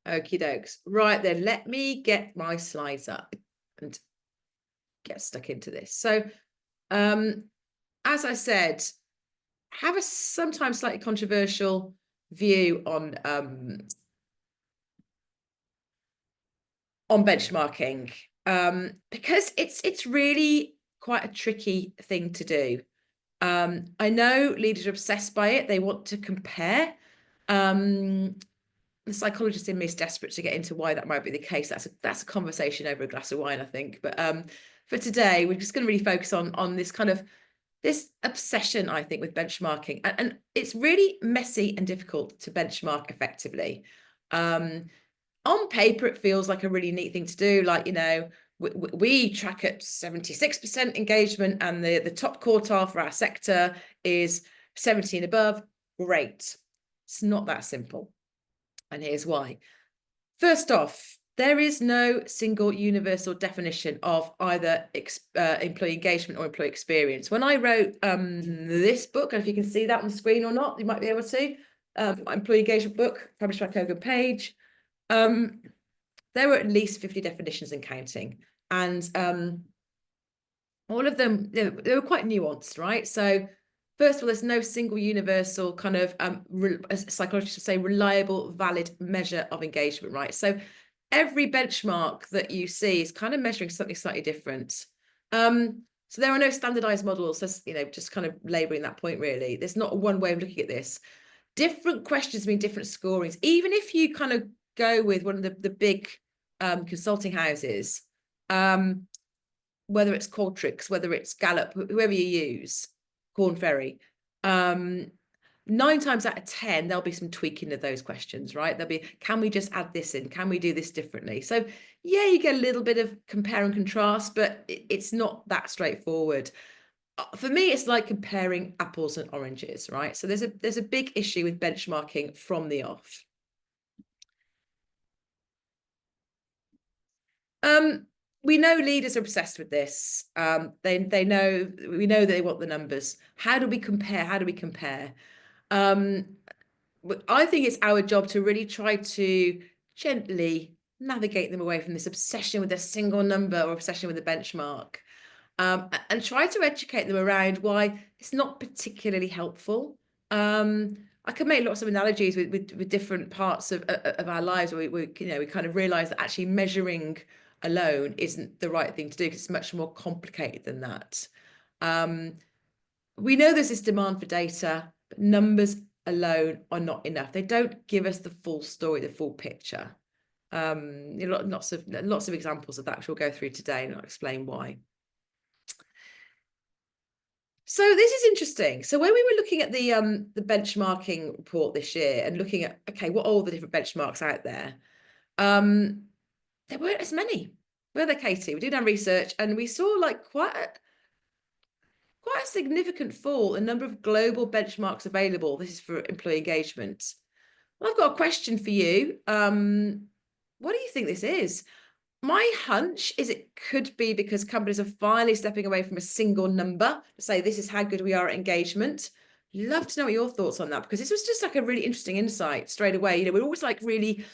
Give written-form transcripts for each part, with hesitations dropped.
Okie dokes. Right then, let me get my slides up and get stuck into this. So, as I said, have a sometimes slightly controversial view on benchmarking, because it's really quite a tricky thing to do. I know leaders are obsessed by it. They want to compare. The psychologist in me is desperate to get into why that might be the case. That's a conversation over a glass of wine, I think. But for today, we're just going to really focus on this kind of this obsession, I think, with benchmarking, and it's really messy and difficult to benchmark effectively. On paper, it feels like a really neat thing to do. Like, we track at 76% engagement, and the top quartile for our sector is 70 and above. Great. It's not that simple. And here's why. First off, there is no single universal definition of either employee engagement or employee experience. When I wrote this book, and if you can see that on the screen or not, you might be able to, my employee engagement book, published by Kogan Page, there were at least 50 definitions and counting. And all of them, they were quite nuanced, right? So first of all, there's no single universal kind of, as psychologists would say, reliable, valid measure of engagement, right? So every benchmark that you see is kind of measuring something slightly different. So there are no standardized models. That's, just kind of laboring that point, really. There's not one way of looking at this. Different questions mean different scorings. Even if you kind of go with one of the big consulting houses, whether it's Qualtrics, whether it's Gallup, whoever you use, Korn Ferry, 9 times out of 10, there'll be some tweaking of those questions, right? There'll be, can we just add this in? Can we do this differently? So yeah, you get a little bit of compare and contrast, but it's not that straightforward. For me, it's like comparing apples and oranges, right? So there's a big issue with benchmarking from the off. We know leaders are obsessed with this. We know that they want the numbers. How do we compare? I think it's our job to really try to gently navigate them away from this obsession with a single number or obsession with a benchmark, and try to educate them around why it's not particularly helpful. I could make lots of analogies with different parts of our lives where we kind of realize that actually measuring alone isn't the right thing to do, because it's much more complicated than that. We know there's this demand for data, but numbers alone are not enough. They don't give us the full story, the full picture. Lots of examples of that, which we'll go through today, and I'll explain why. So this is interesting. So when we were looking at the benchmarking report this year and looking at, okay, what are all the different benchmarks out there? There weren't as many, were there, Katie? We did our research and we saw like quite a significant fall in the number of global benchmarks available. This is for employee engagement. Well, I've got a question for you. What do you think this is? My hunch is it could be because companies are finally stepping away from a single number to say this is how good we are at engagement. Love to know what your thoughts on that, because this was just like a really interesting insight straight away. We're always like really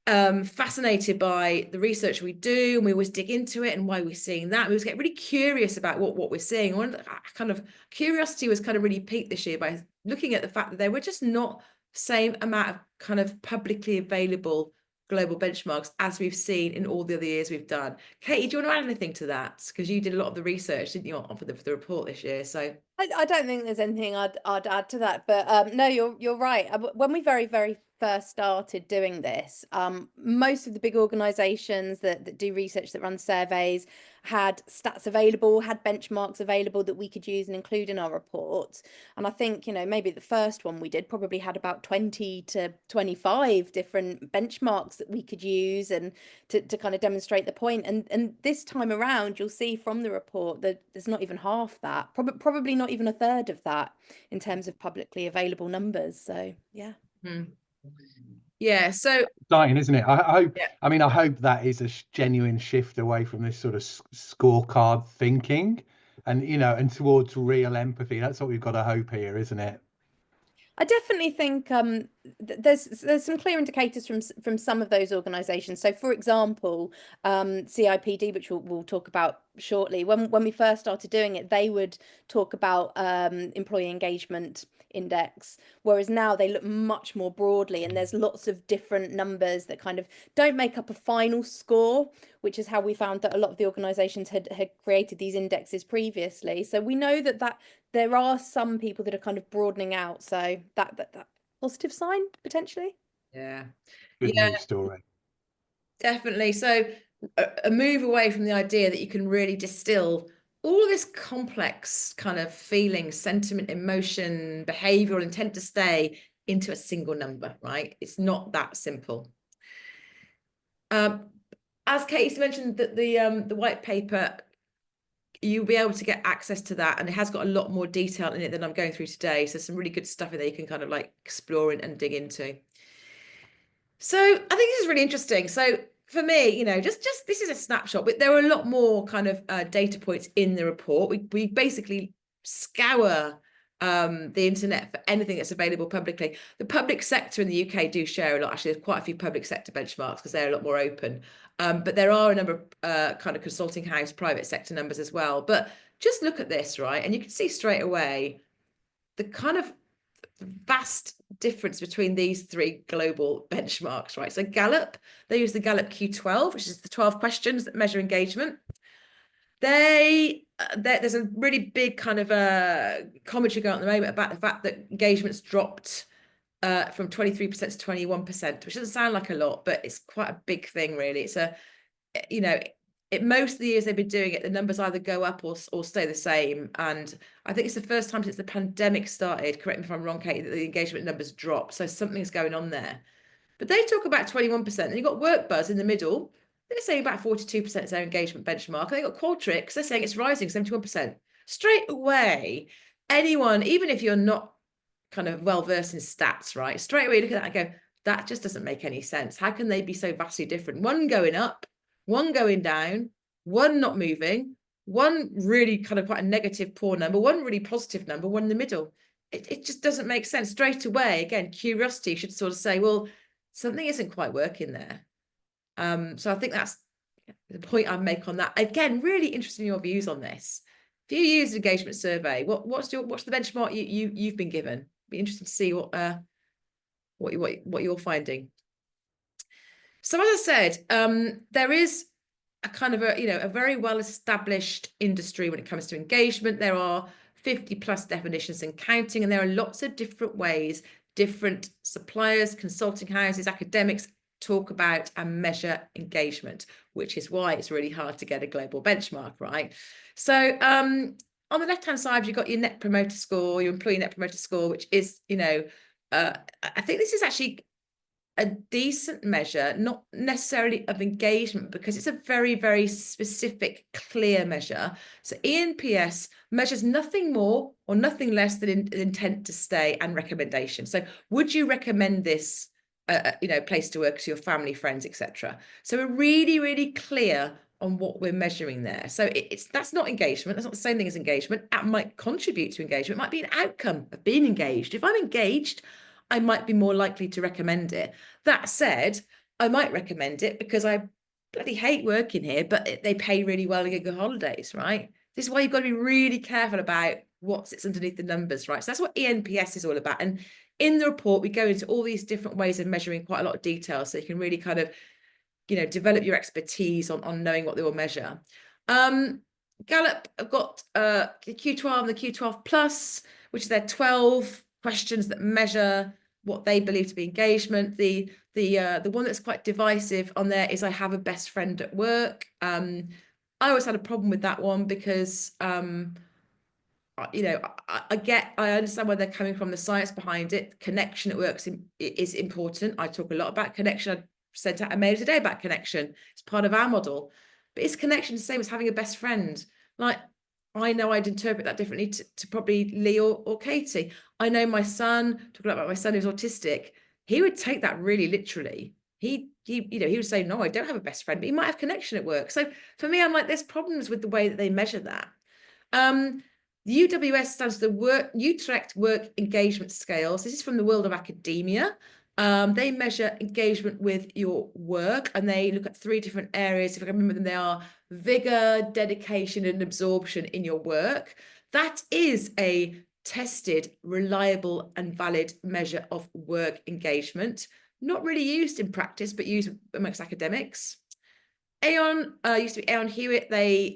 fascinated by the research we do, and we always dig into it and why we're seeing that. We always get really curious about what we're seeing. One kind of curiosity was kind of really piqued this year by looking at the fact that there were just not the same amount of kind of publicly available global benchmarks as we've seen in all the other years we've done. Katie, do you want to add anything to that? Because you did a lot of the research, didn't you, for the report this year? So I don't think there's anything I'd add to that, but no, you're right. When we very first started doing this, most of the big organisations that do research, that run surveys, had stats available, had benchmarks available that we could use and include in our reports. And I think, maybe the first one we did probably had about 20 to 25 different benchmarks that we could use and to kind of demonstrate the point. And this time around, you'll see from the report that there's not even half that, probably not even a third of that in terms of publicly available numbers. So yeah. Yeah, so exciting, isn't it? I hope. Yeah. I mean, I hope that is a genuine shift away from this sort of scorecard thinking, and and towards real empathy. That's what we've got to hope here, isn't it? I definitely think there's some clear indicators from some of those organisations. So, for example, CIPD, which we'll talk about shortly, when we first started doing it, they would talk about employee engagement index, whereas now they look much more broadly, and there's lots of different numbers that kind of don't make up a final score, which is how we found that a lot of the organisations had created these indexes previously. So we know that there are some people that are kind of broadening out, so that positive sign potentially. Yeah, Good yeah, news story. definitely. So a move away from the idea that you can really distill all this complex kind of feeling, sentiment, emotion, behavioral intent to stay into a single number, right? It's not that simple. As Katie mentioned, that the white paper, you'll be able to get access to that, and it has got a lot more detail in it than I'm going through today. So some really good stuff in there you can kind of like explore and dig into. So I think this is really interesting. So for me, you know, just this is a snapshot, but there are a lot more kind of data points in the report. We basically scour the internet for anything that's available publicly. The public sector in the UK do share a lot. Actually, there's quite a few public sector benchmarks because they're a lot more open. But there are a number of kind of consulting house private sector numbers as well. But just look at this, right? And you can see straight away the kind of vast difference between these three global benchmarks, right? So Gallup, they use the Gallup Q12, which is the 12 questions that measure engagement. There's a really big kind of commentary going on at the moment about the fact that engagement's dropped from 23% to 21%, which doesn't sound like a lot, but it's quite a big thing, really. It's you know, most of the years they've been doing it, the numbers either go up or stay the same. And I think it's the first time since the pandemic started, correct me if I'm wrong, Katie, that the engagement numbers drop. So something's going on there. But they talk about 21%, and you've got WorkBuzz in the middle. They're saying about 42% is their engagement benchmark. And they've got Qualtrics, they're saying it's rising 71%. Straight away, anyone, even if you're not kind of well versed in stats, right? Straight away, you look at that and go, that just doesn't make any sense. How can they be so vastly different? One going up, one going down, one not moving, one really kind of quite a negative poor number, one really positive number, one in the middle. It just doesn't make sense. Straight away, again, curiosity should sort of say, well, something isn't quite working there. So I think that's the point I make on that. Again, really interested in your views on this. If you use an engagement survey, what's the benchmark you've been given? Be interesting to see what you're finding. So as I said, there is a kind of a very well established industry when it comes to engagement. There are 50 plus definitions and counting, and there are lots of different ways different suppliers, consulting houses, academics talk about and measure engagement, which is why it's really hard to get a global benchmark, right? So on the left-hand side, you've got your net promoter score, your employee net promoter score, which is, I think this is actually a decent measure, not necessarily of engagement, because it's a very, very specific, clear measure. So ENPS measures nothing more or nothing less than intent to stay and recommendation. So would you recommend this, place to work to your family, friends, etc.? So we're really, really clear on what we're measuring there. So that's not engagement. That's not the same thing as engagement. That might contribute to engagement. It might be an outcome of being engaged. If I'm engaged, I might be more likely to recommend it. That said, I might recommend it because I bloody hate working here, but they pay really well and get good holidays, right? This is why you've got to be really careful about what sits underneath the numbers, right? So that's what ENPS is all about. And in the report, we go into all these different ways of measuring quite a lot of detail, so you can really kind of, develop your expertise on knowing what they will measure. Gallup have got the Q12 and the Q12 Plus, which is their 12 questions that measure what they believe to be engagement. The one that's quite divisive on there is I have a best friend at work. I always had a problem with that one because I understand where they're coming from, the science behind it. Connection at work is important. I talk a lot about connection. I sent out a mail today about connection. It's part of our model. But is connection the same as having a best friend? Like, I know I'd interpret that differently to probably Lee or Katie. I know my son, talking about my son who's autistic, he would take that really literally. He would say, no, I don't have a best friend, but he might have connection at work. So for me, I'm like, there's problems with the way that they measure that. The UWS stands for the Utrecht Work Engagement Scales. This is from the world of academia. They measure engagement with your work, and they look at 3 different areas. If I can remember them, they are vigor, dedication, and absorption in your work. That is a tested, reliable, and valid measure of work engagement. Not really used in practice, but used amongst academics. Aon used to be Aon Hewitt.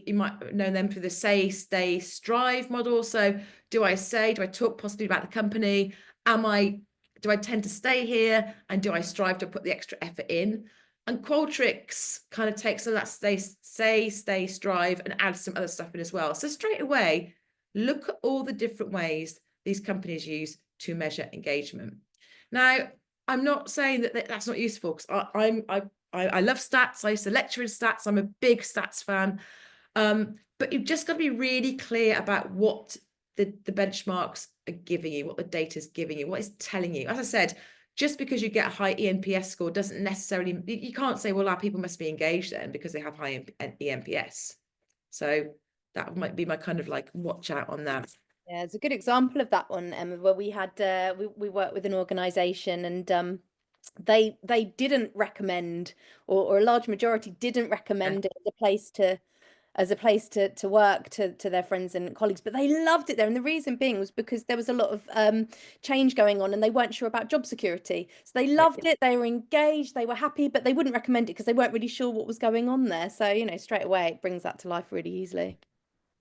You might know them for the say, stay, strive model. So do I talk positively about the company? Do I tend to stay here? And do I strive to put the extra effort in? And Qualtrics kind of takes some of that stay, strive, and add some other stuff in as well. So straight away, look at all the different ways these companies use to measure engagement. Now, I'm not saying that that's not useful, because I love stats. I used to lecture in stats. I'm a big stats fan. But you've just got to be really clear about what the benchmarks are giving you, what the data is giving you, what it's telling you. As I said, just because you get a high ENPS score doesn't necessarily, you can't say, well, our people must be engaged then because they have high ENPS. So that might be my kind of like watch out on that. Yeah, it's a good example of that one, Emma, where we had we worked with an organisation, and they didn't recommend, or a large majority didn't recommend it as a place to work to their friends and colleagues, but they loved it there. And the reason being was because there was a lot of change going on, and they weren't sure about job security. So they loved it, they were engaged, they were happy, but they wouldn't recommend it because they weren't really sure what was going on there. So, you know, straight away it brings that to life really easily.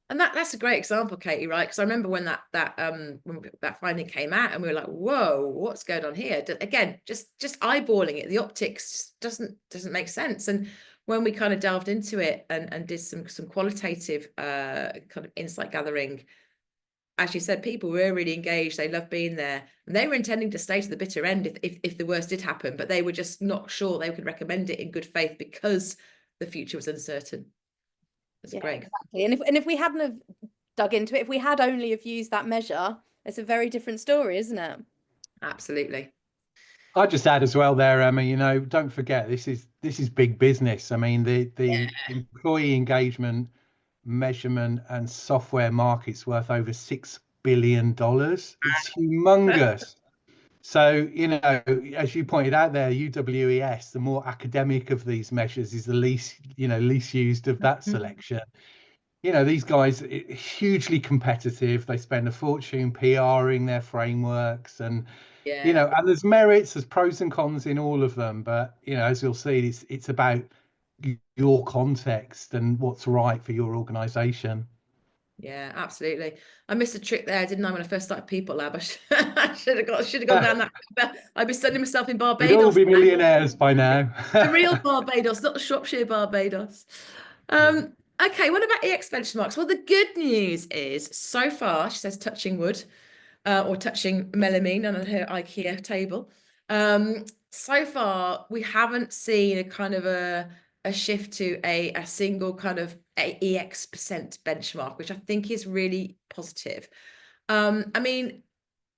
And that's a great example, Katie, right? Because I remember when that finding came out, and we were like, "Whoa, what's going on here?" Again, just eyeballing it, the optics doesn't make sense. And when we kind of delved into it and did some qualitative kind of insight gathering, as you said, people were really engaged. They loved being there, and they were intending to stay to the bitter end if the worst did happen, but they were just not sure they could recommend it in good faith because the future was uncertain. That's great. Exactly. And if we hadn't have dug into it, if we had only have used that measure, it's a very different story, isn't it? Absolutely. I just add as well there, Emma, you know, don't forget this is big business. I mean, the employee engagement measurement and software market's worth over $6 billion. It's humongous. So, you know, as you pointed out there, UWES, the more academic of these measures, is the least used of that selection. You know, these guys are hugely competitive. They spend a fortune PRing their frameworks, and you know, and there's merits, there's pros and cons in all of them. But you know, as you'll see, it's about your context and what's right for your organization. Yeah, absolutely. I missed a trick there, didn't I, when I first started People Lab? I should have gone down that. I'd be sending myself in Barbados. We'd all be millionaires by now. The real Barbados, not the Shropshire Barbados. Okay, what about EX benchmarks? Well, the good news is, so far, she says touching wood, or touching melamine on her IKEA table. So far, we haven't seen a kind of a shift to a single kind of EX percent benchmark, which I think is really positive. I mean,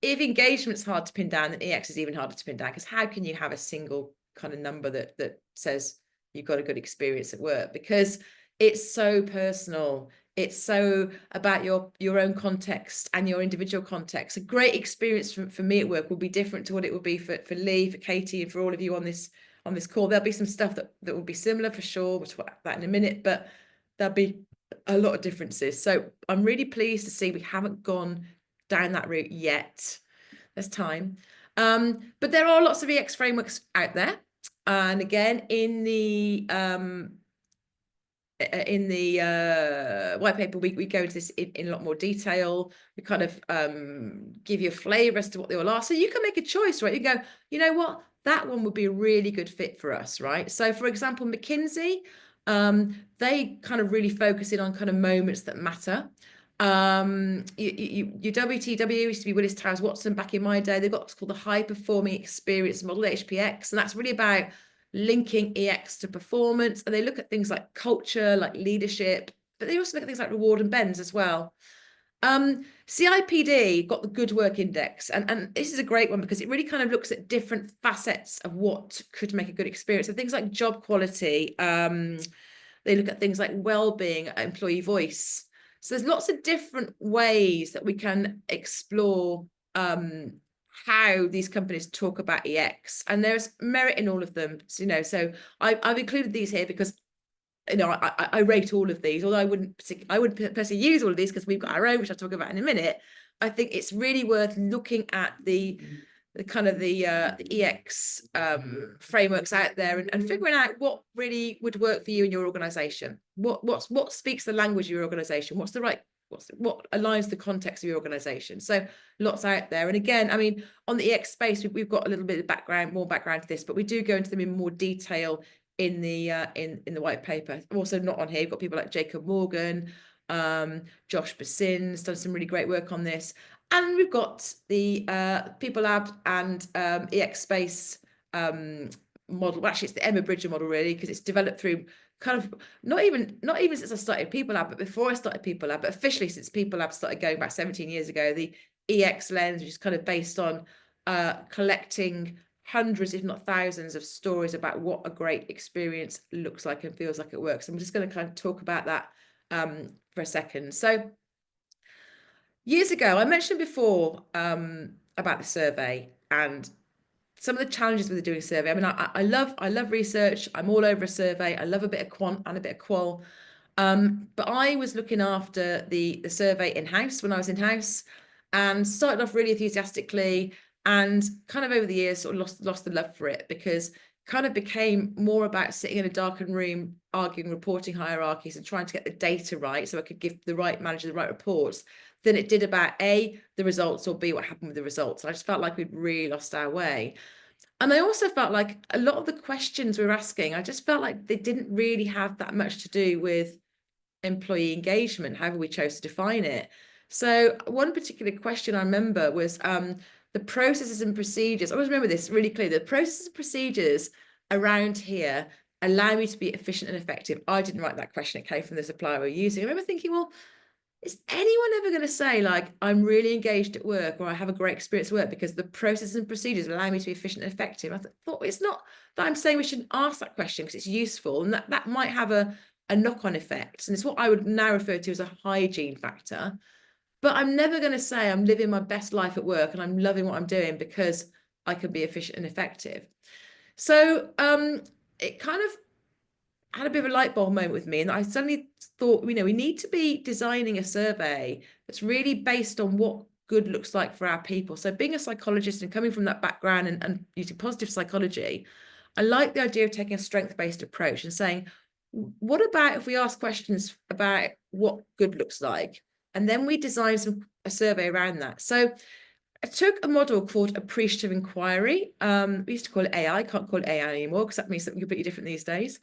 if engagement's hard to pin down, then EX is even harder to pin down, because how can you have a single kind of number that says you've got a good experience at work? Because it's so personal. It's so about your own context and your individual context. A great experience for me at work will be different to what it will be for Lee, for Katie, and for all of you on this call. There'll be some stuff that will be similar for sure. We'll talk about that in a minute, but there'll be a lot of differences. So I'm really pleased to see we haven't gone down that route yet. There's time. But there are lots of EX frameworks out there. And again, in the white paper, we go into this in a lot more detail. We kind of give you a flavor as to what they all are. So you can make a choice, right? You go, you know what? That one would be a really good fit for us, right? So for example, McKinsey, they kind of really focus in on kind of moments that matter. Your WTW used to be Willis Towers Watson back in my day. They've got what's called the high performing experience model, HPX, and that's really about linking EX to performance. And they look at things like culture, like leadership, but they also look at things like reward and bends as well. CIPD got the Good Work Index, and this is a great one because it really kind of looks at different facets of what could make a good experience. So things like job quality, they look at things like well-being, employee voice, So there's lots of different ways that we can explore how these companies talk about EX, and there's merit in all of them. So, so I've included these here because I rate all of these, although I wouldn't personally use all of these because we've got our own, which I'll talk about in a minute. I think it's really worth looking at the kind of the EX frameworks out there and figuring out what really would work for you in your organization. What speaks the language of your organization? What aligns the context of your organization? So lots out there. And again, I mean, on the EX space, we've got a little bit of more background to this, but we do go into them in more detail in the white paper. Also not on here, you've got people like Jacob Morgan, Josh Basin's done some really great work on this. And we've got the People Lab and EX Space model. Well, actually, it's the Emma Bridger model, really, because it's developed through kind of not even since I started People Lab, but before I started People Lab, but officially since People Lab started going back 17 years ago, the EX lens, which is kind of based on collecting hundreds, if not thousands, of stories about what a great experience looks like and feels like it works. I'm just going to kind of talk about that for a second. So years ago, I mentioned before about the survey and some of the challenges with doing a survey. I mean, I love research. I'm all over a survey. I love a bit of quant and a bit of qual. But I was looking after the survey in-house when I was in-house, and started off really enthusiastically, and kind of over the years sort of lost the love for it, because kind of became more about sitting in a darkened room arguing reporting hierarchies and trying to get the data right so I could give the right manager the right reports than it did about A, the results, or B, what happened with the results. And I just felt like we'd really lost our way. And I also felt like a lot of the questions we were asking, I just felt like they didn't really have that much to do with employee engagement, however we chose to define it. So one particular question I remember was the processes and procedures. I always remember this really clearly. The processes and procedures around here allow me to be efficient and effective. I didn't write that question. It came from the supplier we're using. I remember thinking, well, is anyone ever going to say, like, I'm really engaged at work, or I have a great experience at work because the processes and procedures allow me to be efficient and effective? I thought it's not that I'm saying we shouldn't ask that question because it's useful, and that might have a knock-on effect. And it's what I would now refer to as a hygiene factor. But I'm never going to say I'm living my best life at work and I'm loving what I'm doing because I can be efficient and effective. So it kind of had a bit of a light bulb moment with me, and I suddenly thought, we need to be designing a survey that's really based on what good looks like for our people. So being a psychologist and coming from that background and using positive psychology, I like the idea of taking a strength-based approach and saying, what about if we ask questions about what good looks like? And then we design a survey around that. So I took a model called appreciative inquiry. We used to call it AI, can't call it AI anymore because that means something completely different these days.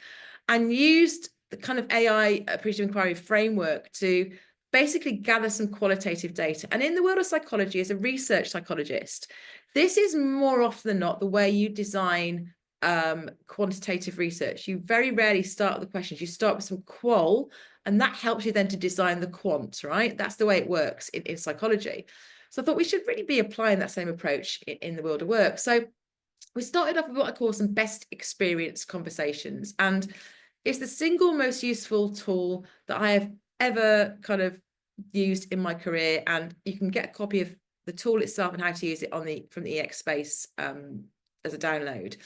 And used the kind of AI appreciative inquiry framework to basically gather some qualitative data. And in the world of psychology, as a research psychologist, this is more often than not the way you design quantitative research. You very rarely start with the questions. You start with some qual, and that helps you then to design the quant, right? That's the way it works in psychology. So I thought we should really be applying that same approach in the world of work. So we started off with what I call some best experience conversations. And it's the single most useful tool that I have ever kind of used in my career. And you can get a copy of the tool itself and how to use it from the EX Space as a download.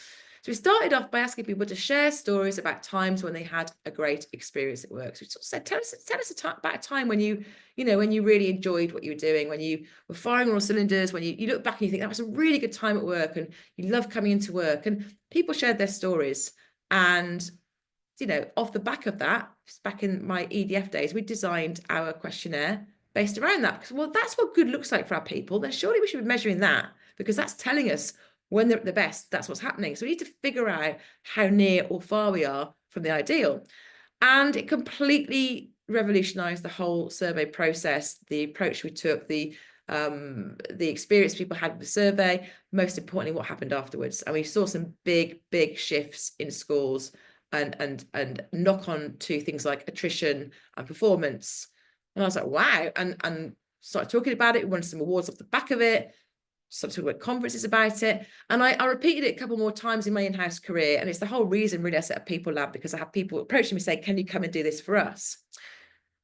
So we started off by asking people to share stories about times when they had a great experience at work. So we sort of said, tell us about a time when you really enjoyed what you were doing, when you were firing on all cylinders, when you look back and you think that was a really good time at work and you love coming into work. And people shared their stories. And, off the back of that, back in my EDF days, we designed our questionnaire based around that. Because, well, that's what good looks like for our people. Then surely we should be measuring that, because that's telling us when they're at the best, that's what's happening. So we need to figure out how near or far we are from the ideal. And it completely revolutionized the whole survey process, the approach we took, the experience people had with the survey, most importantly, what happened afterwards. And we saw some big shifts in scores and knock on to things like attrition and performance. And I was like, wow, and started talking about it. We won some awards off the back of it. Started talking about conferences about it. And I repeated it a couple more times in my in-house career. And it's the whole reason really I set up People Lab, because I have people approaching me saying, can you come and do this for us?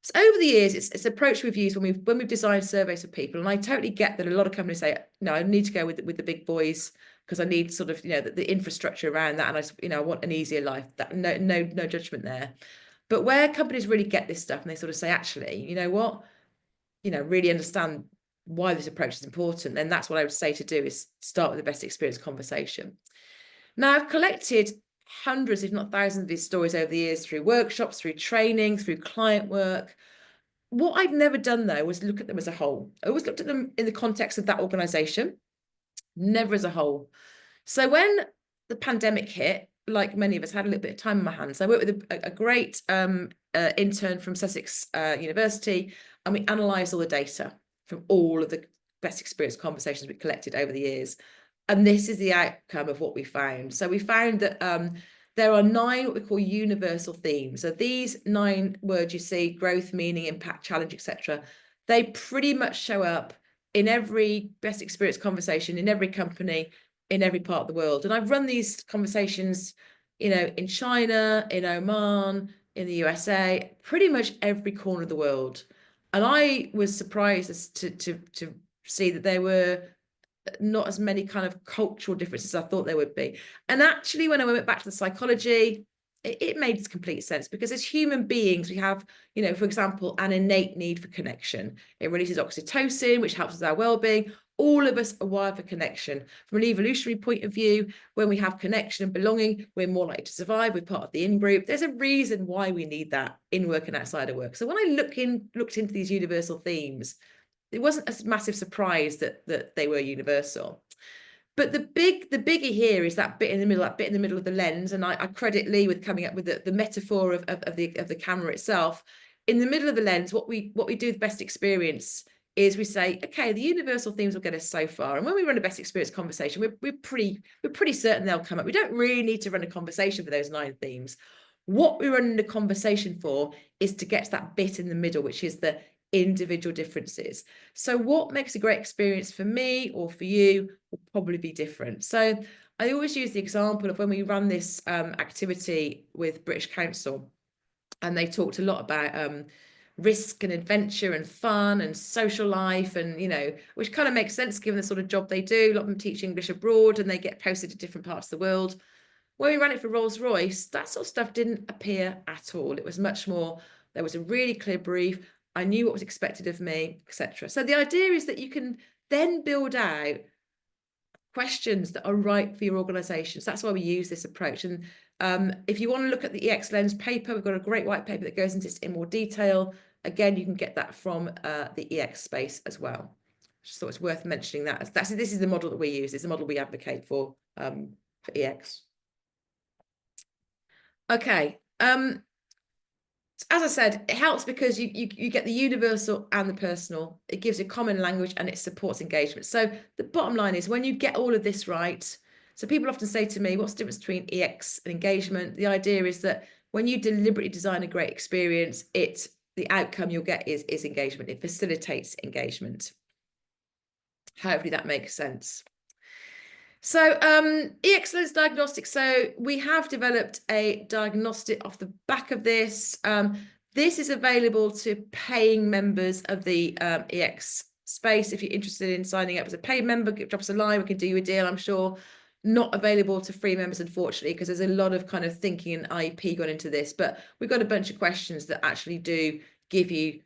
So over the years, it's an approach we've used when we've designed surveys for people. And I totally get that a lot of companies say, no, I need to go with the big boys because I need sort of, the infrastructure around that. And I want an easier life. That no judgment there. But where companies really get this stuff and they sort of say, actually, you know what, really understand why this approach is important, then that's what I would say to do, is start with the best experience conversation. Now, I've collected hundreds, if not thousands, of these stories over the years through workshops, through training, through client work. What I'd never done, though, was look at them as a whole. I always looked at them in the context of that organization, never as a whole. So when the pandemic hit, like many of us, had a little bit of time on my hands. I worked with a great intern from Sussex University, and we analysed all the data from all of the best experience conversations we collected over the years. And this is the outcome of what we found. So we found that there are 9 what we call universal themes. So these 9 words you see, growth, meaning, impact, challenge, etc., they pretty much show up in every best experience conversation, in every company, in every part of the world. And I've run these conversations, in China, in Oman, in the USA, pretty much every corner of the world. And I was surprised as to see that there were not as many kind of cultural differences as I thought there would be. And actually, when I went back to the psychology, it made complete sense, because as human beings, we have, for example, an innate need for connection. It releases oxytocin, which helps with our well-being. All of us are wired for connection. From an evolutionary point of view, when we have connection and belonging, we're more likely to survive. We're part of the in-group. There's a reason why we need that in work and outside of work. So when I looked into these universal themes, it wasn't a massive surprise that they were universal. But the biggie here is that bit in the middle of the lens, and I credit Lee with coming up with the metaphor of the camera itself. In the middle of the lens, what we do with best experience is we say, okay, the universal themes will get us so far, and when we run a best experience conversation, we're pretty certain they'll come up. We don't really need to run a conversation for those 9 themes. What we're running the conversation for is to get to that bit in the middle, which is the individual differences. So what makes a great experience for me or for you will probably be different. So I always use the example of when we ran this activity with British Council, and they talked a lot about risk and adventure and fun and social life, and which kind of makes sense given the sort of job they do. A lot of them teach English abroad and they get posted to different parts of the world. When we ran it for Rolls-Royce, that sort of stuff didn't appear at all. It was much more, there was a really clear brief. I knew what was expected of me, etc. So the idea is that you can then build out questions that are right for your organizations. That's why we use this approach. And if you want to look at the EX Lens paper, we've got a great white paper that goes into this in more detail. Again, you can get that from the EX space as well. Just thought it's worth mentioning that. This is the model that we use. It's the model we advocate for EX. Okay. As I said, it helps because you get the universal and the personal. It gives you common language and it supports engagement. So the bottom line is, when you get all of this right, so people often say to me, what's the difference between EX and engagement? The idea is that when you deliberately design a great experience, the outcome you'll get is engagement. It facilitates engagement. Hopefully that makes sense. So EX Lens diagnostic. So we have developed a diagnostic off the back of this. This is available to paying members of the EX space. If you're interested in signing up as a paid member, drop us a line. We can do you a deal, I'm sure. Not available to free members, unfortunately, because there's a lot of kind of thinking and IP gone into this. But we've got a bunch of questions that actually do give you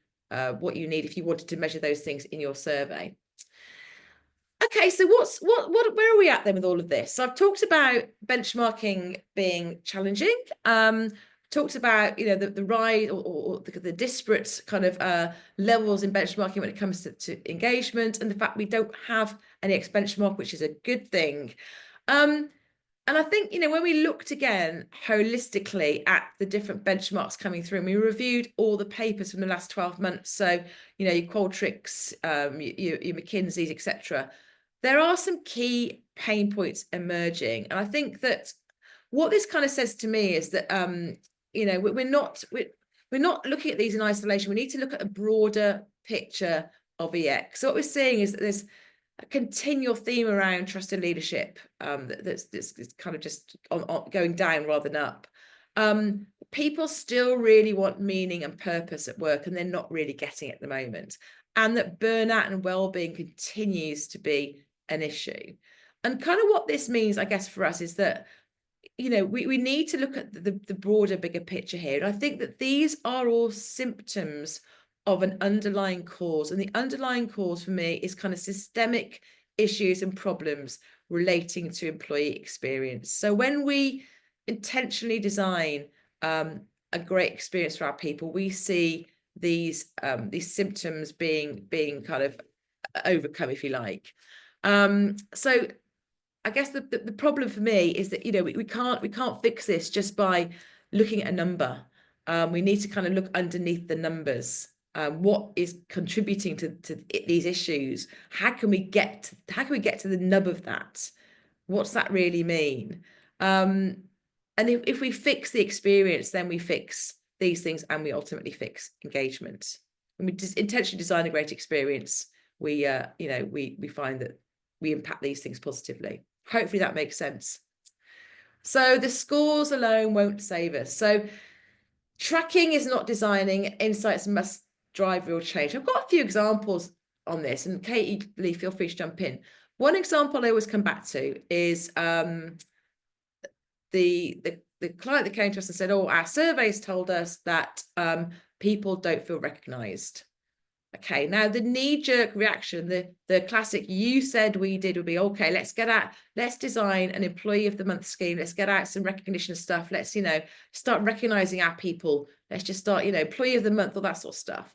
what you need if you wanted to measure those things in your survey. Okay, so where are we at then with all of this? So I've talked about benchmarking being challenging. Talked about the rise or the disparate kind of levels in benchmarking when it comes to engagement, and the fact we don't have any X benchmark, which is a good thing. And I think when we looked again holistically at the different benchmarks coming through, and we reviewed all the papers from the last 12 months, so your Qualtrics, your McKinsey's, etc. There are some key pain points emerging, and I think that what this kind of says to me is that we're not looking at these in isolation. We need to look at a broader picture of EX. So what we're seeing is that there's a continual theme around trusted leadership that's kind of just on going down rather than up. People still really want meaning and purpose at work, and they're not really getting it at the moment. And that burnout and well-being continues to be an issue. And kind of what this means, I guess, for us is that, you know, we need to look at the broader, bigger picture here. And I think that these are all symptoms of an underlying cause. And the underlying cause for me is kind of systemic issues and problems relating to employee experience. So when we intentionally design a great experience for our people, we see these symptoms being kind of overcome, if you like. So I guess the problem for me is that, you know, we can't fix this just by looking at a number. We need to kind of look underneath the numbers. What is contributing to these issues? How can we get to the nub of that? What's that really mean? And if we fix the experience, then we fix these things, and we ultimately fix engagement. When we just intentionally design a great experience, we you know, we find that we impact these things positively. Hopefully that makes sense. So the scores alone won't save us. So tracking is not designing. Insights must drive real change. I've got a few examples on this, and Katie, Lee, feel free to jump in. One example I always come back to is the client that came to us and said, oh, our surveys told us that people don't feel recognized. Okay, now the knee-jerk reaction, the classic you said we did would be, okay, let's design an employee of the month scheme. Let's get out some recognition stuff. Let's, you know, start recognizing our people. Let's just start, you know, employee of the month, all that sort of stuff.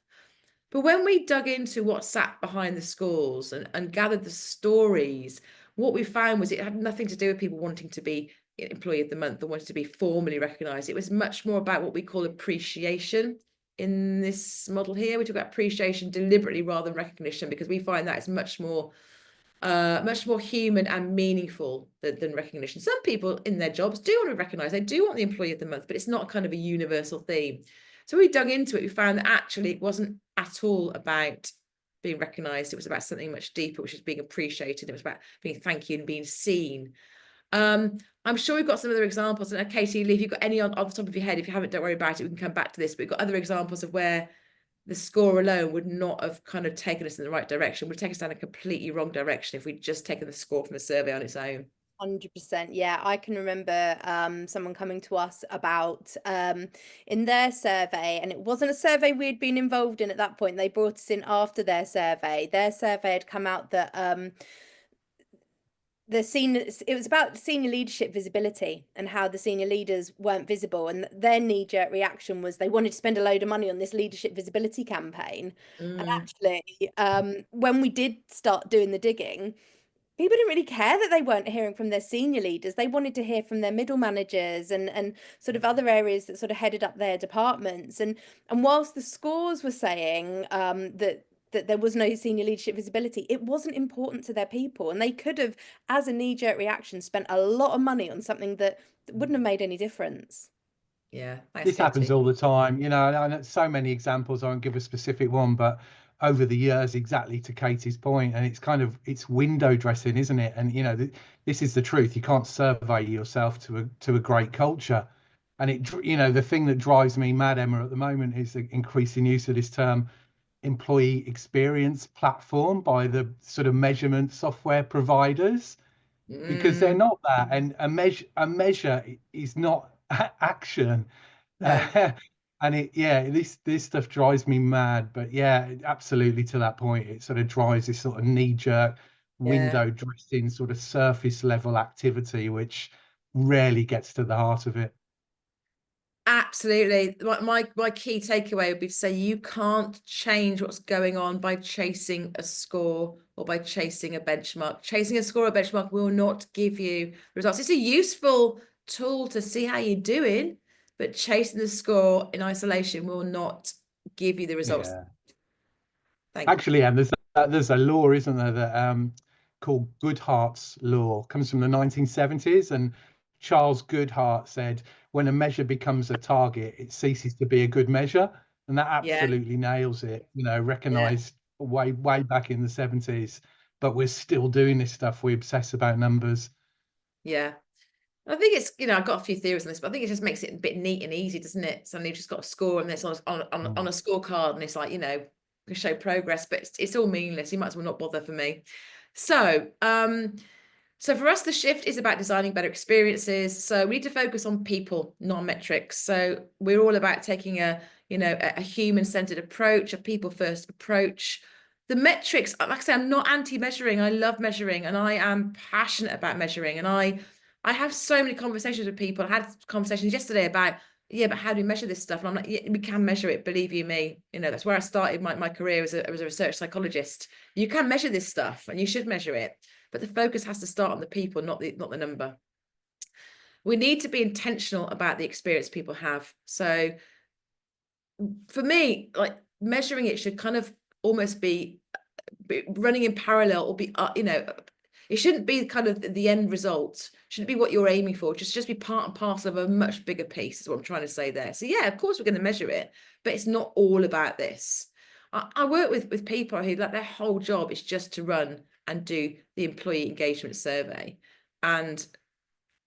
But when we dug into what sat behind the scores and gathered the stories, what we found was it had nothing to do with people wanting to be employee of the month or wanted to be formally recognized. It was much more about what we call appreciation. In this model here, we talk about appreciation deliberately rather than recognition, because we find that it's much more human and meaningful than recognition. Some people in their jobs do want to be recognized. They do want the employee of the month, but it's not kind of a universal theme. So we dug into it. We found that actually it wasn't at all about being recognized. It was about something much deeper, which is being appreciated. It was about being thanked and being seen. I'm sure we've got some other examples. And Katie, Lee, if you've got any on the top of your head, if you haven't, don't worry about it. We can come back to this. But we've got other examples of where the score alone would not have kind of taken us in the right direction. Would take us down a completely wrong direction if we'd just taken the score from a survey on its own. 100%. Yeah, I can remember someone coming to us about in their survey, and it wasn't a survey we'd been involved in at that point. They brought us in after their survey. Their survey had come out that it was about senior leadership visibility and how the senior leaders weren't visible, and their knee-jerk reaction was they wanted to spend a load of money on this leadership visibility campaign. And actually, when we did start doing the digging, people didn't really care that they weren't hearing from their senior leaders. They wanted to hear from their middle managers and sort of other areas that sort of headed up their departments. And whilst the scores were saying that there was no senior leadership visibility, it wasn't important to their people. And they could have, as a knee-jerk reaction, spent a lot of money on something that wouldn't have made any difference. Yeah, this happens all the time, you know, and so many examples. I won't give a specific one, but over the years, exactly to Katie's point, and it's window dressing, isn't it? And you know, this is the truth. You can't survey yourself to a great culture. And you know, the thing that drives me mad, Emma, at the moment is the increasing use of this term employee experience platform by the sort of measurement software providers, because they're not that. And a measure is not action. No. And this stuff drives me mad. But yeah, absolutely, to that point, it sort of drives this sort of knee-jerk window dressing sort of surface level activity, which rarely gets to the heart of it. Absolutely. My key takeaway would be to say you can't change what's going on by chasing a score or by chasing a benchmark. Chasing a score or benchmark will not give you results. It's a useful tool to see how you're doing, but chasing the score in isolation will not give you the results. Yeah. Thank Actually, and there's a law, isn't there, that called Goodhart's law, comes from the 1970s, and Charles Goodhart said, when a measure becomes a target, it ceases to be a good measure. And that absolutely nails it, you know, recognized way back in the 70s. But we're still doing this stuff. We obsess about numbers. Yeah. I think it's, you know, I've got a few theories on this, but I think it just makes it a bit neat and easy, doesn't it? Suddenly you've just got a score and it's on a scorecard, and it's like, you know, to show progress, but it's all meaningless. You might as well not bother for me. So, so for us, the shift is about designing better experiences. So we need to focus on people, not metrics. So we're all about taking a, you know, a human-centered approach, a people-first approach. The metrics, like I say, I'm not anti-measuring. I love measuring, and I am passionate about measuring. And I have so many conversations with people. I had conversations yesterday about, yeah, but how do we measure this stuff? And I'm like, yeah, we can measure it. Believe you me, you know, that's where I started my career as a research psychologist. You can measure this stuff, and you should measure it. But the focus has to start on the people, not the number. We need to be intentional about the experience people have. So for me, like, measuring it should kind of almost be running in parallel, or be, you know, it shouldn't be kind of the end result. Shouldn't be what you're aiming for. Just be part and parcel of a much bigger piece, is what I'm trying to say there. So yeah, of course we're going to measure it, but it's not all about this. I work with people who, like, their whole job is just to run and do the employee engagement survey. And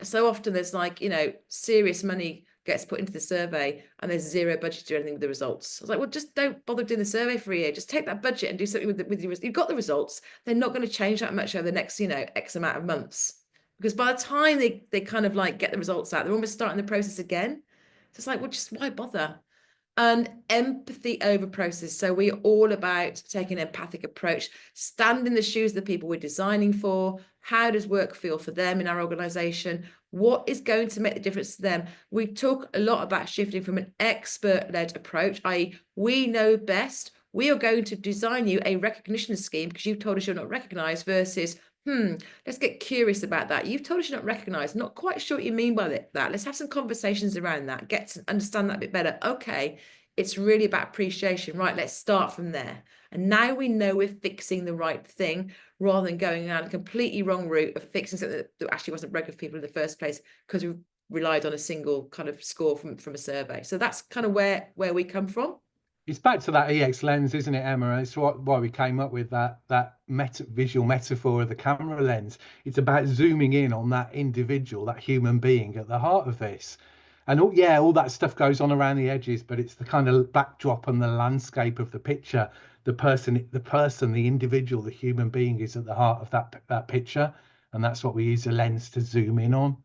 so often there's, like, you know, serious money gets put into the survey and there's zero budget to do anything with the results. I was like, well, just don't bother doing the survey for a year. Just take that budget and do something with your, you've got the results. They're not going to change that much over the next, you know, X amount of months. Because by the time they kind of like get the results out, they're almost starting the process again. So it's like, well, just why bother? And empathy over process. So we're all about taking an empathic approach, stand in the shoes of the people we're designing for. How does work feel for them in our organization? What is going to make the difference to them? We talk a lot about shifting from an expert-led approach, i.e., we know best. We are going to design you a recognition scheme because you've told us you're not recognized, versus, let's get curious about that. You've told us you're not recognized. Not quite sure what you mean by that. Let's have some conversations around that. Get to understand that a bit better. Okay, it's really about appreciation. Right, let's start from there. And now we know we're fixing the right thing, rather than going down a completely wrong route of fixing something that actually wasn't broken for people in the first place because we relied on a single kind of score from a survey. So that's kind of where we come from. It's back to that EX lens, isn't it, Emma? It's why we came up with that visual metaphor of the camera lens. It's about zooming in on that individual, that human being at the heart of this. And all that stuff goes on around the edges, but it's the kind of backdrop and the landscape of the picture. The person, the individual, the human being is at the heart of that picture, and that's what we use a lens to zoom in on.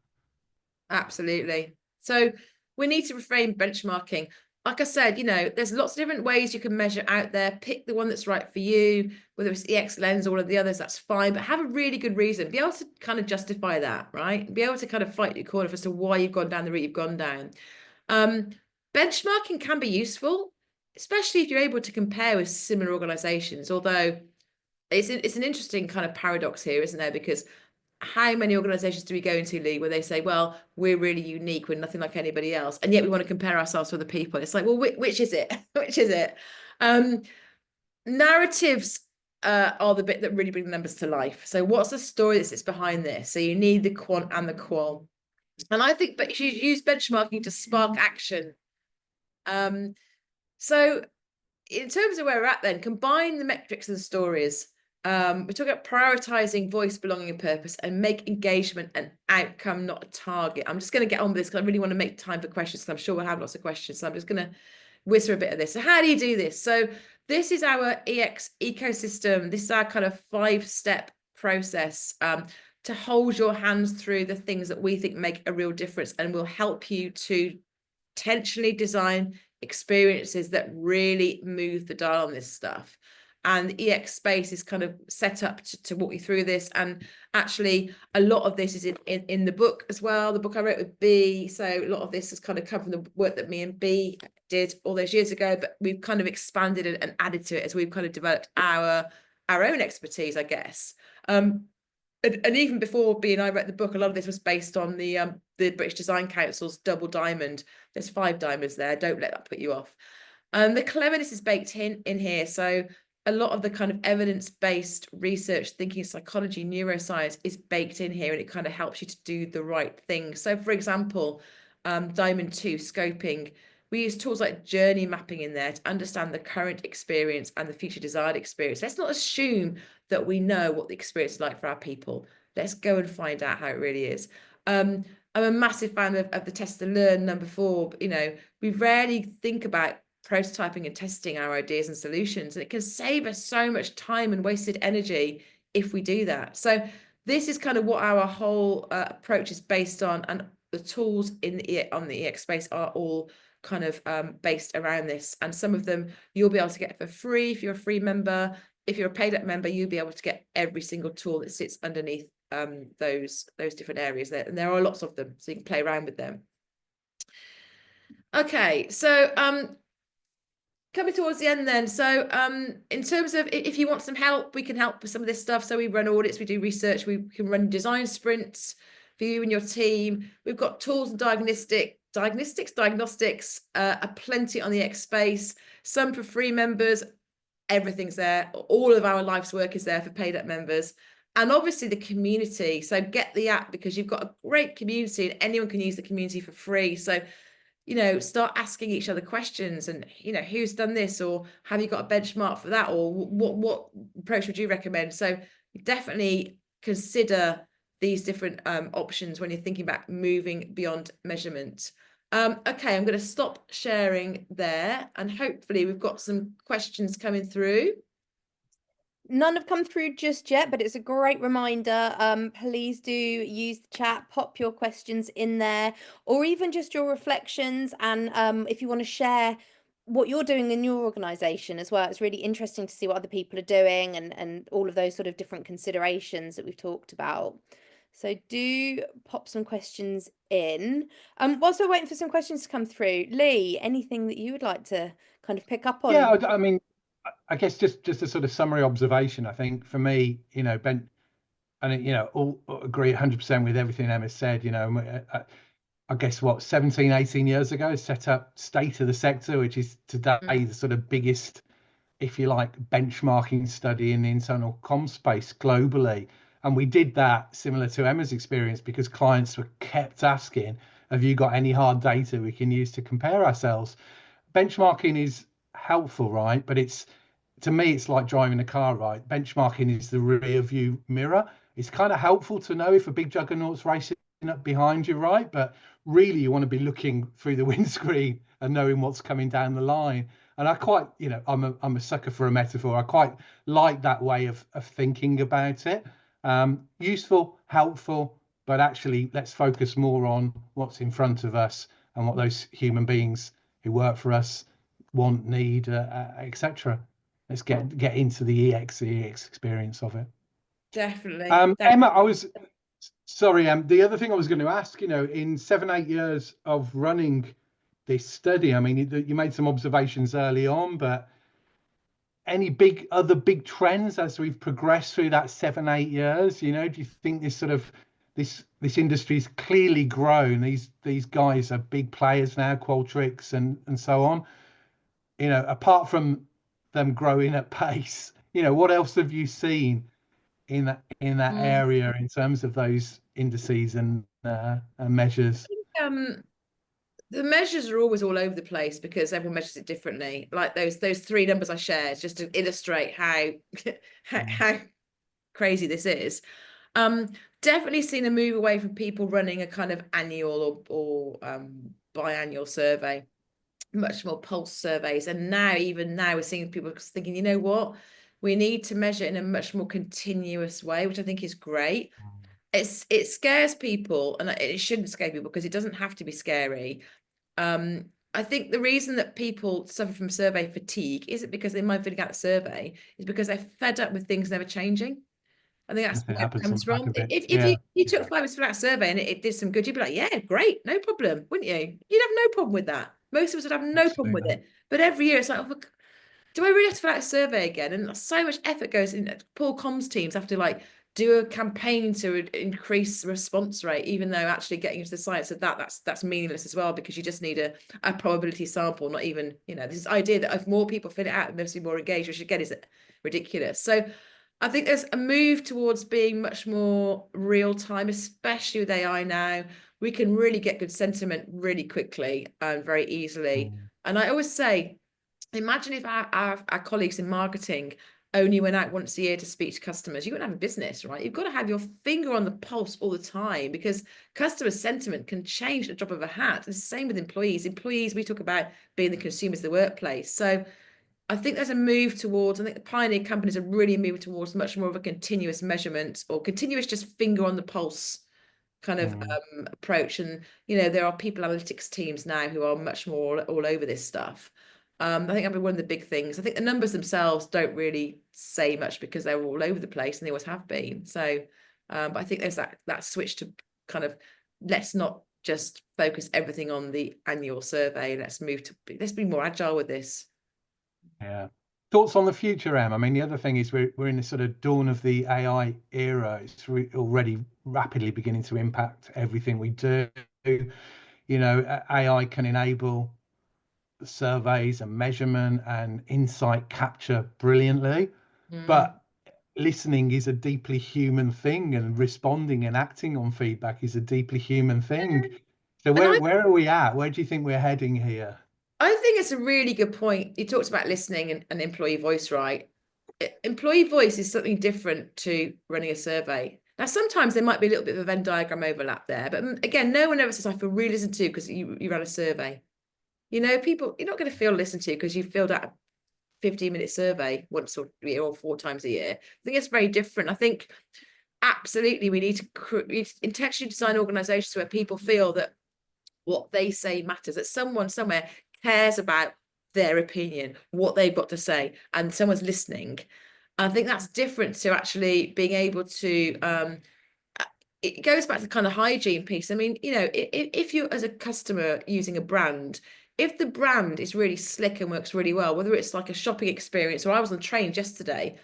Absolutely. So we need to reframe benchmarking. Like I said, you know, there's lots of different ways you can measure out there. Pick the one that's right for you, whether it's EX lens or all of the others, that's fine. But have a really good reason. Be able to kind of justify that, right? Be able to kind of fight your corner as to why you've gone down the route you've gone down. Benchmarking can be useful, especially if you're able to compare with similar organizations. Although it's an interesting kind of paradox here, isn't there? Because how many organizations do we go into, Lee, where they say, well, we're really unique, we're nothing like anybody else, and yet we want to compare ourselves to other people? It's like, well, which is it? Which is it? Narratives are the bit that really bring the numbers to life. So what's the story that sits behind this? So you need the quant and the qual. And I think, but you use benchmarking to spark action. So in terms of where we're at, then combine the metrics and stories. We're talking about prioritizing voice, belonging, and purpose, and make engagement an outcome, not a target. I'm just going to get on with this because I really want to make time for questions, because I'm sure we'll have lots of questions. So I'm just going to whisper a bit of this. So how do you do this? So this is our EX ecosystem. This is our kind of 5-step process to hold your hands through the things that we think make a real difference, and will help you to intentionally design experiences that really move the dial on this stuff. And the EX space is kind of set up to walk you through this. And actually, a lot of this is in the book as well, the book I wrote with B. So a lot of this has kind of come from the work that me and B did all those years ago, but we've kind of expanded and added to it as we've kind of developed our own expertise, I guess. And even before B and I wrote the book, a lot of this was based on the British Design Council's double diamond. There's 5 diamonds there. Don't let that put you off. The cleverness is baked in here. So a lot of the kind of evidence-based research, thinking, psychology, neuroscience is baked in here, and it kind of helps you to do the right thing. So for example, Diamond 2 scoping, we use tools like journey mapping in there to understand the current experience and the future desired experience. Let's not assume that we know what the experience is like for our people. Let's go and find out how it really is. I'm a massive fan of the test and learn number 4. You know, we rarely think about prototyping and testing our ideas and solutions, and it can save us so much time and wasted energy if we do that. So this is kind of what our whole approach is based on, and the tools in on the EX space are all kind of based around this. And some of them you'll be able to get for free if you're a free member. If you're a paid up member, you'll be able to get every single tool that sits underneath those different areas there, and there are lots of them, so you can play around with them. Okay, so coming towards the end then. So in terms of if you want some help, we can help with some of this stuff. So we run audits, we do research, we can run design sprints for you and your team. We've got tools and diagnostics, plenty on the X space, some for free members. Everything's there. All of our life's work is there for paid up members. And obviously the community. So get the app, because you've got a great community and anyone can use the community for free. So, you know, start asking each other questions, and, you know, who's done this, or have you got a benchmark for that, or what approach would you recommend? So definitely consider these different options when you're thinking about moving beyond measurement. Okay, I'm going to stop sharing there, and hopefully we've got some questions coming through. None have come through just yet, but it's a great reminder. Please do use the chat, pop your questions in there, or even just your reflections. And if you want to share what you're doing in your organization as well, it's really interesting to see what other people are doing, and all of those sort of different considerations that we've talked about. So do pop some questions in. Whilst we're waiting for some questions to come through, Lee, anything that you would like to kind of pick up on? Yeah, I mean, I guess just a sort of summary observation. I think for me, you know, Ben, and you know, all agree 100% with everything Emma said. You know, I guess what 17, 18 years ago set up State of the Sector, which is today the sort of biggest, if you like, benchmarking study in the internal comm space globally. And we did that similar to Emma's experience because clients were kept asking, have you got any hard data we can use to compare ourselves? Benchmarking is helpful, right? But it's, to me, it's like driving a car, right? Benchmarking is the rear view mirror. It's kind of helpful to know if a big juggernaut's racing up behind you, right? But really, you want to be looking through the windscreen and knowing what's coming down the line. And I quite, you know, I'm a sucker for a metaphor. I quite like that way of thinking about it. Useful, helpful, but actually, let's focus more on what's in front of us and what those human beings who work for us want, need, etc. Let's get into the EX experience of it. Definitely. Emma, I was sorry. The other thing I was going to ask, you know, in 7-8 years of running this study, I mean, you made some observations early on, but any other big trends as we've progressed through that 7-8 years? You know, do you think this sort of this industry's clearly grown? These guys are big players now, Qualtrics and so on. You know, apart from them growing at pace, you know, what else have you seen in that area in terms of those indices and measures? The measures are always all over the place because everyone measures it differently. Like those 3 numbers I shared, just to illustrate how how crazy this is. Definitely seen a move away from people running a kind of annual or biannual survey, much more pulse surveys. And now, even now, we're seeing people thinking, you know what, we need to measure in a much more continuous way, which I think is great. It scares people, and it shouldn't scare people because it doesn't have to be scary. I think the reason that people suffer from survey fatigue isn't because they might filling out the survey, it's because they're fed up with things never changing. I think that's where it comes from. If you took 5 minutes to fill out a survey and it did some good, you'd be like, yeah, great, no problem, wouldn't you? You'd have no problem with that. Most of us would have no problem with it. But every year it's like, oh, do I really have to fill out a survey again? And so much effort goes in. Poor comms teams have to like do a campaign to increase response rate, even though actually getting into the science of that's meaningless as well, because you just need a probability sample, not even, you know, this idea that if more people fill it out, mostly more engaged, which again is ridiculous. So I think there's a move towards being much more real time, especially with AI now. We can really get good sentiment really quickly and very easily. And I always say, imagine if our colleagues in marketing only went out once a year to speak to customers, you wouldn't have a business, right? You've got to have your finger on the pulse all the time, because customer sentiment can change at the drop of a hat. It's the same with employees. Employees, we talk about being the consumers of the workplace. So I think there's a move towards, I think the pioneer companies are really moving towards much more of a continuous measurement, or continuous just finger on the pulse kind of approach. And there are people analytics teams now who are much more all over this stuff. I think that'll be one of the big things. I think the numbers themselves don't really say much because they're all over the place, and they always have been. So but I think there's that switch to kind of, let's not just focus everything on the annual survey. Let's be more agile with this. Yeah. Thoughts on the future, Em? I mean, the other thing is we're in the sort of dawn of the AI era. It's already rapidly beginning to impact everything we do. AI can enable surveys and measurement and insight capture brilliantly, but listening is a deeply human thing, and responding and acting on feedback is a deeply human thing. So where are we at? Where do you think we're heading here? I think it's a really good point. You talked about listening and employee voice, right? Employee voice is something different to running a survey. Now, sometimes there might be a little bit of a Venn diagram overlap there, but again, no one ever says, I feel really listened to because you ran a survey. People, you're not going to feel listened to because you filled out a 15-minute survey once or 4 times a year. I think it's very different. I think absolutely we need to intentionally design organizations where people feel that what they say matters, that someone somewhere cares about their opinion, what they've got to say, and someone's listening. I think that's different to actually being able to it goes back to the kind of hygiene piece. I mean, if you as a customer using a brand, if the brand is really slick and works really well, whether it's like a shopping experience, or I was on the train yesterday,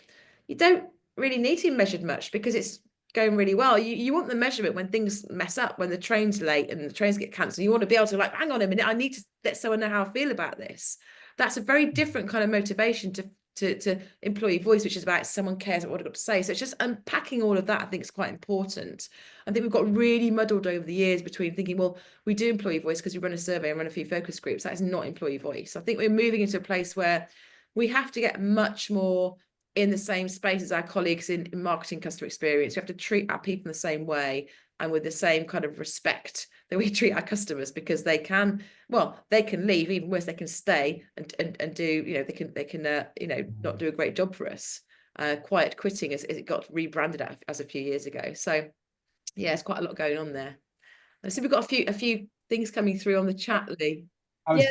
you don't really need to be measured much because it's going really well. You want the measurement when things mess up, when the train's late and the trains get cancelled. You want to be able to hang on a minute, I need to let someone know how I feel about this. That's a very different kind of motivation to employee voice, which is about someone cares about what I've got to say. So it's just unpacking all of that, I think, is quite important. I think we've got really muddled over the years between thinking, well, we do employee voice because we run a survey and run a few focus groups. That is not employee voice. I think we're moving into a place where we have to get much more in the same space as our colleagues in marketing customer experience. We have to treat our people in the same way and with the same kind of respect that we treat our customers, because they can leave, even worse, they can stay and do, they can not do a great job for us. Quiet quitting as it got rebranded as a few years ago. So yeah, it's quite a lot going on there. So we've got a few things coming through on the chat, Lee. I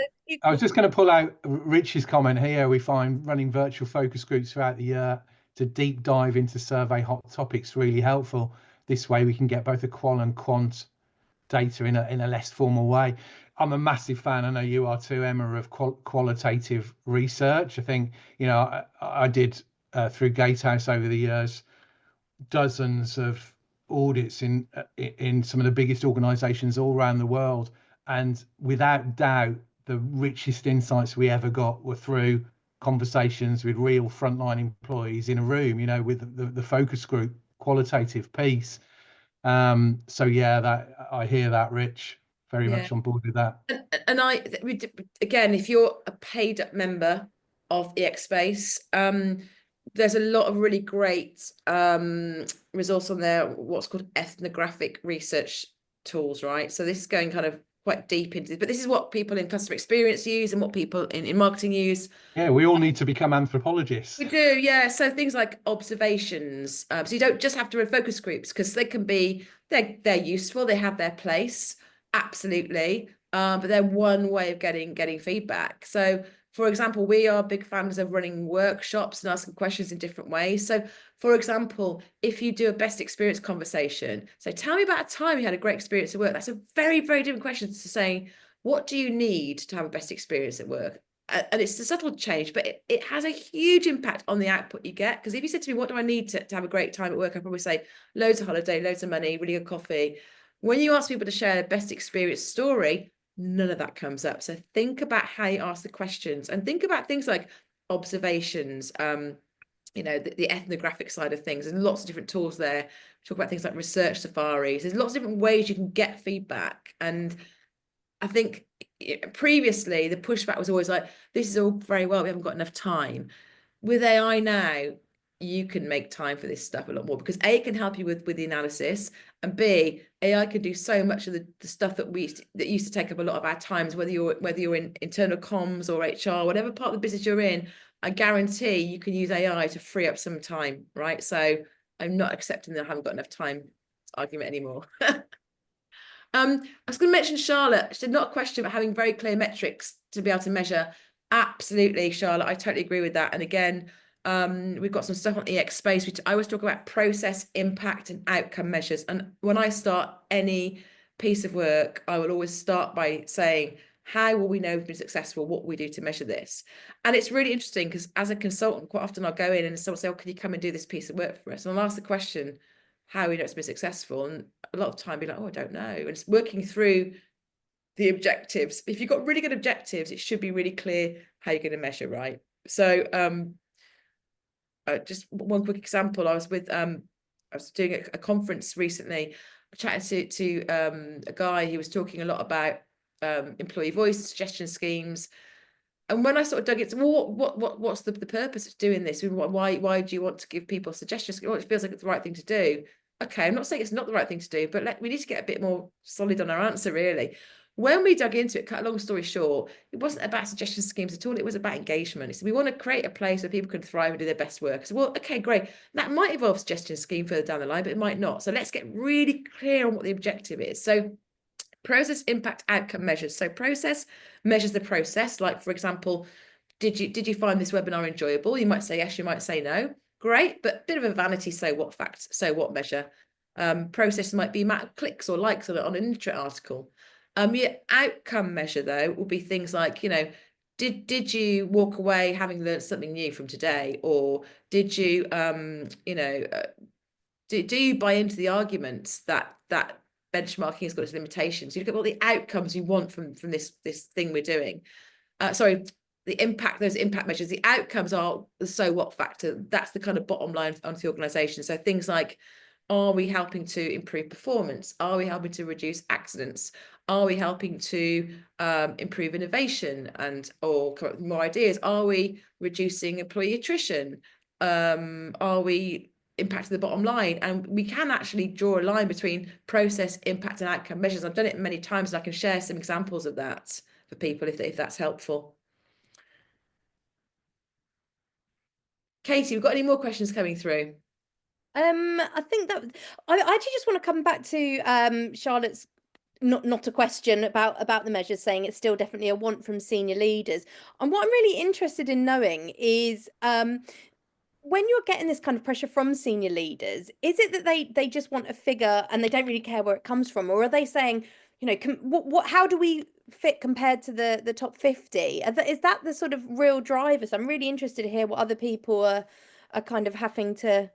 was just going to pull out Rich's comment here. We find running virtual focus groups throughout the year to deep dive into survey hot topics really helpful. This way we can get both the qual and quant data in a less formal way. I'm a massive fan, I know you are too, Emma, of qualitative research. I think, I did through Gatehouse over the years dozens of audits in some of the biggest organizations all around the world, and without doubt the richest insights we ever got were through conversations with real frontline employees in a room, with the focus group qualitative piece. So yeah, that I hear that, Rich, very much on board with that. And again, if you're a paid up member of EXSpace, there's a lot of really great resource on there, what's called ethnographic research tools, right? So this is going kind of quite deep into this, but this is what people in customer experience use and what people in marketing use. Yeah, we all need to become anthropologists. We do, yeah. So things like observations. So you don't just have to run focus groups, because they can be, they're useful, they have their place, absolutely. But they're one way of getting feedback. So for example, we are big fans of running workshops and asking questions in different ways. So for example, if you do a best experience conversation, so tell me about a time you had a great experience at work. That's a very, very different question to saying, what do you need to have a best experience at work? And it's a subtle change, but it has a huge impact on the output you get. Because if you said to me, what do I need to have a great time at work? I'd probably say loads of holiday, loads of money, really good coffee. When you ask people to share their best experience story, none of that comes up. So think about how you ask the questions, and think about things like observations, the ethnographic side of things. There's lots of different tools there. We talk about things like research safaris. There's lots of different ways you can get feedback. And I think previously the pushback was always like, this is all very well, we haven't got enough time. With AI now, you can make time for this stuff a lot more, because A, it can help you with the analysis, and B, AI can do so much of the stuff that used to take up a lot of our times, whether you're in internal comms or HR, whatever part of the business you're in. I guarantee you can use AI to free up some time, right? So I'm not accepting that I haven't got enough time argument anymore. I was going to mention Charlotte. She did not question about having very clear metrics to be able to measure. Absolutely, Charlotte. I totally agree with that. And again, we've got some stuff on EX Space, which I always talk about process, impact, and outcome measures. And when I start any piece of work, I will always start by saying, how will we know we've been successful? What will we do to measure this? And it's really interesting because as a consultant, quite often I'll go in and someone will say, oh, can you come and do this piece of work for us? And I'll ask the question, how we know it's been successful? And a lot of time be like, oh, I don't know. And it's working through the objectives. If you've got really good objectives, it should be really clear how you're going to measure, right? So just one quick example. I was doing a conference recently, chatting to a guy who was talking a lot about employee voice, suggestion schemes. And when I sort of dug into what's the purpose of doing this? Why do you want to give people suggestions? Well, it feels like it's the right thing to do. Okay, I'm not saying it's not the right thing to do, but we need to get a bit more solid on our answer, really. When we dug into it, cut a long story short, it wasn't about suggestion schemes at all. It was about engagement. So we want to create a place where people can thrive and do their best work. So, well, okay, great. That might involve suggestion scheme further down the line, but it might not. So let's get really clear on what the objective is. So process, impact, outcome measures. So process measures the process. Like, for example, did you find this webinar enjoyable? You might say yes, you might say no. Great, but a bit of a vanity so what measure. Process might be amount of clicks or likes on an internet article. Your outcome measure, though, will be things like, did you walk away having learned something new from today? Or did you, do you buy into the arguments that benchmarking has got its limitations? You look at all the outcomes you want from this thing we're doing. Sorry, those impact measures, the outcomes are the so what factor. That's the kind of bottom line onto the organization. So things like, are we helping to improve performance? Are we helping to reduce accidents? Are we helping to improve innovation or come up with more ideas? Are we reducing employee attrition? Are we impacting the bottom line? And we can actually draw a line between process, impact, and outcome measures. I've done it many times, and I can share some examples of that for people if that's helpful. Katie, we've got any more questions coming through? I think that I actually just want to come back to Charlotte's not a question about the measures, saying it's still definitely a want from senior leaders. And what I'm really interested in knowing is when you're getting this kind of pressure from senior leaders, is it that they just want a figure and they don't really care where it comes from, or are they saying, how do we fit compared to the top 50? Is that the sort of real driver? So I'm really interested to hear what other people are kind of having to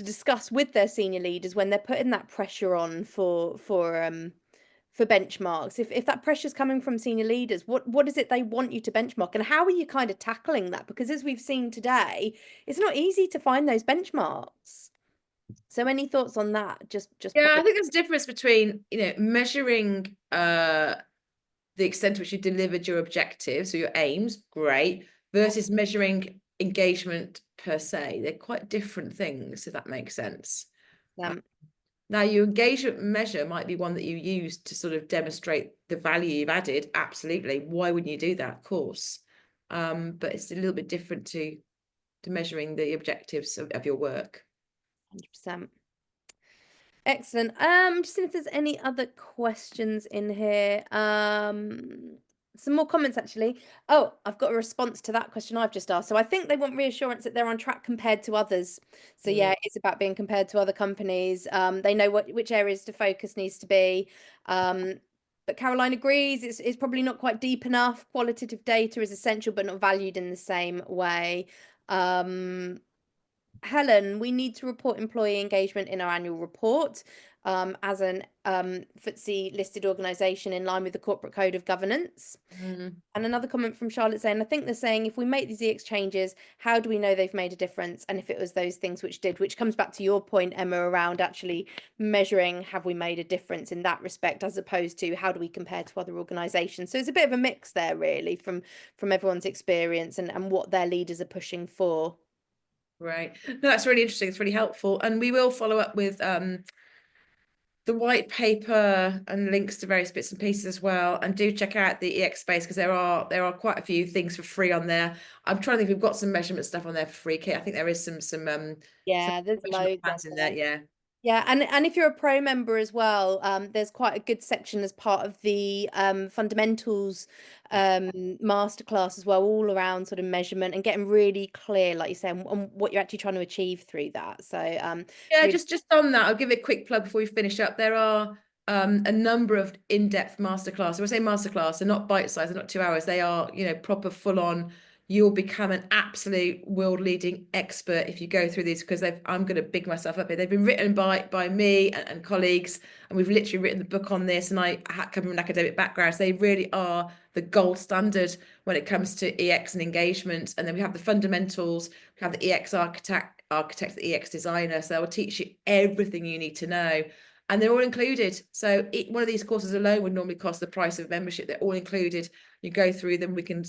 discuss with their senior leaders when they're putting that pressure on for benchmarks. If that pressure is coming from senior leaders, what is it they want you to benchmark, and how are you kind of tackling that? Because as we've seen today, it's not easy to find those benchmarks. So any thoughts on that? Just Yeah, I think there's a difference between measuring the extent to which you delivered your objectives or your aims, great, versus measuring engagement per se. They're quite different things, if that makes sense. Now, your engagement measure might be one that you use to sort of demonstrate the value you've added. Absolutely. Why wouldn't you do that? Of course. But it's a little bit different to measuring the objectives of your work. 100%. Excellent. Just seeing if there's any other questions in here. Some more comments actually. Oh, I've got a response to that question I've just asked. So I think they want reassurance that they're on track compared to others. So yeah, it's about being compared to other companies. They know which areas to focus needs to be. But Caroline agrees it's probably not quite deep enough. Qualitative data is essential but not valued in the same way. Helen, we need to report employee engagement in our annual report as an FTSE listed organisation in line with the corporate code of governance. And another comment from Charlotte saying, I think they're saying if we make these EX changes, how do we know they've made a difference? And if it was those things which did, which comes back to your point, Emma, around actually measuring, have we made a difference in that respect, as opposed to how do we compare to other organisations? So it's a bit of a mix there, really, from everyone's experience and what their leaders are pushing for. Right. No, that's really interesting. It's really helpful. And we will follow up with the white paper and links to various bits and pieces as well. And do check out the EX space, because there are quite a few things for free on there. I'm trying to think if we've got some measurement stuff on there for free, Kit. I think there is some Yeah, there's measurement loads on plans in there. there. Yeah. Yeah, and if you're a pro member as well, there's quite a good section as part of the fundamentals masterclass as well, all around sort of measurement and getting really clear, like you say, on what you're actually trying to achieve through that. So Yeah, really, just on that, I'll give it a quick plug before we finish up. There are a number of in-depth masterclasses. When I say masterclass, they're not bite-sized, they're not 2 hours. They are, proper full-on. You'll become an absolute world-leading expert if you go through these, because I'm going to big myself up here. They've been written by me and colleagues, and we've literally written the book on this. And I come from an academic background, so they really are the gold standard when it comes to EX and engagement. And then we have the fundamentals. We have the EX architect, the EX designer. So they'll teach you everything you need to know. And they're all included. So one of these courses alone would normally cost the price of membership. They're all included. You go through them. We can,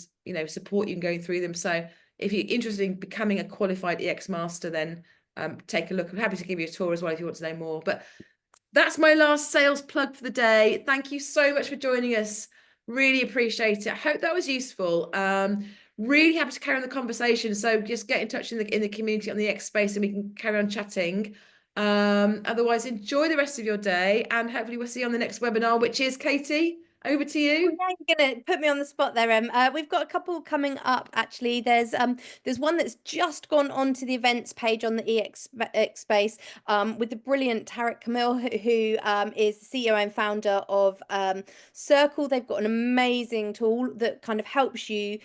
support you in going through them. So if you're interested in becoming a qualified EX master, then take a look. I'm happy to give you a tour as well if you want to know more. But that's my last sales plug for the day. Thank you so much for joining us. Really appreciate it. I hope that was useful. Really happy to carry on the conversation. So just get in touch in the community on the X space, and we can carry on chatting. Otherwise, enjoy the rest of your day, and hopefully we'll see you on the next webinar, which is Katie. Over to you. yeah, you're gonna put me on the spot there, Em. We've got a couple coming up actually. There's one that's just gone onto the events page on the EX space with the brilliant Tarek Kamil, who is the CEO and founder of Circle. They've got an amazing tool that kind of helps you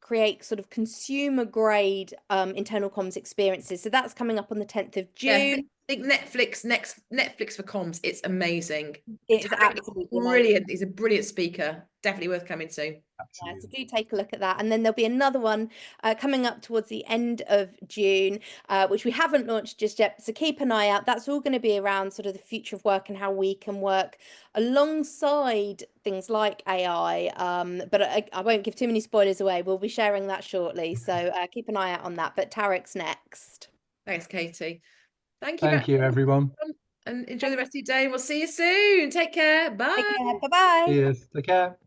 create sort of consumer grade internal comms experiences. So that's coming up on the 10th of Yeah, June. think Netflix for comms. It's amazing. It's Tarek is absolutely amazing. brilliant. He's a brilliant speaker. Definitely worth coming to. Yeah, so Absolutely. do take a look at that. And then there'll be another one coming up towards the end of June, which we haven't launched just yet. So keep an eye out. That's all going to be around sort of the future of work and how we can work alongside things like AI. But I won't give too many spoilers away. We'll be sharing that shortly. So keep an eye out on that. But Tarek's next. Thanks, Katie. Thank you very Thank you, everyone. much, and enjoy the rest of your day. We'll see you soon. Take care. Take Bye. care. Bye bye. Cheers. Take care.